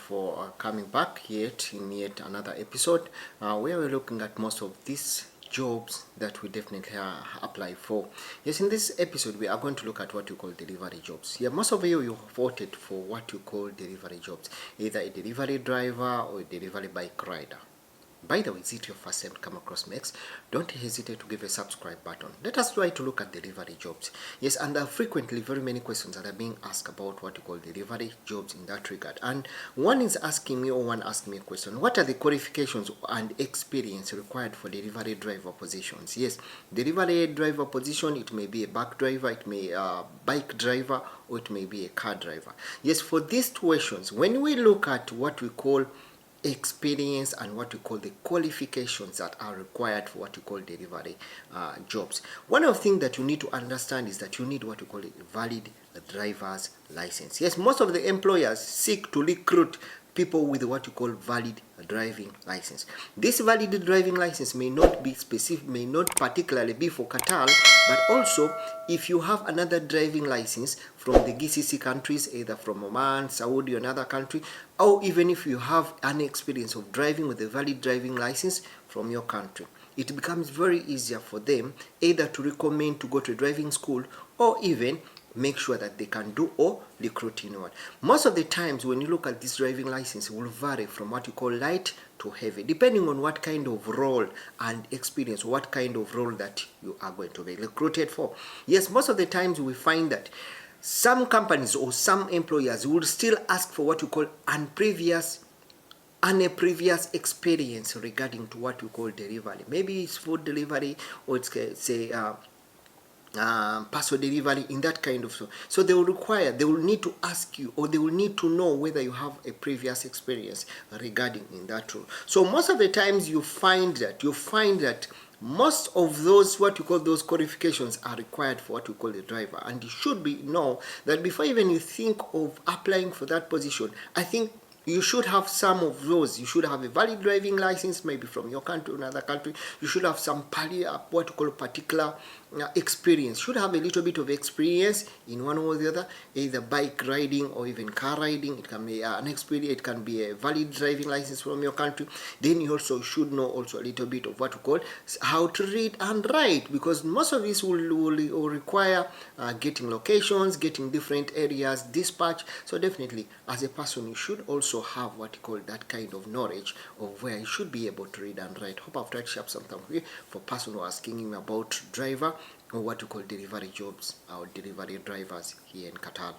for coming back yet in yet another episode where we're looking at most of these jobs that we definitely apply for. Yes, in this episode we are going to look at what you call delivery jobs. Yeah, most of you voted for what you call delivery jobs, either a delivery driver or a delivery bike rider. By the way, is it your first time to come across Mex? Don't hesitate to give a subscribe button. Let us try to look at delivery jobs. Yes, and there are frequently very many questions that are being asked about what you call delivery jobs in that regard. And one is asking me, or one asked me a question: what are the qualifications and experience required for delivery driver positions? Yes, delivery driver position, it may be a bike driver, it may a bike driver, or it may be a car driver. Yes, for these questions, when we look at what we call experience and what we call the qualifications that are required for what you call delivery jobs, one of the things that you need to understand is that you need what you call a valid driver's license. Yes, most of the employers seek to recruit people with what you call valid driving license. This valid driving license may not be specific, may not particularly be for Qatar, but also if you have another driving license from the GCC countries, either from Oman, Saudi, or another country, or even if you have an experience of driving with a valid driving license from your country, it becomes very easier for them either to recommend to go to driving school or even make sure that they can do or recruit anyone. Most of the times when you look at this driving license, it will vary from what you call light to heavy, depending on what kind of role and experience, what kind of role that you are going to be recruited for. Yes, most of the times we find that some companies or some employers will still ask for what you call a previous experience regarding to what we call delivery. Maybe it's food delivery, or it's say parcel delivery, in that kind of so they will need to ask you, or they will need to know whether you have a previous experience regarding in that role. So most of the times you find that most of those what you call those qualifications are required for what you call a driver, and you should know that before even you think of applying for that position, I think you should have some of those. You should have a valid driving license, maybe from your country or another country. You should have some what you call particular experience. Should have a little bit of experience in one or the other, either bike riding or even car riding. It can be an experience. It can be a valid driving license from your country. Then you also should know also a little bit of what you call how to read and write, because most of this will require getting locations, getting different areas, dispatch. So definitely, as a person, you should also have what you call that kind of knowledge of where you should be able to read and write. Hope I've tried to share something here for person who are asking him about driver or what you call delivery jobs or delivery drivers here in Qatar.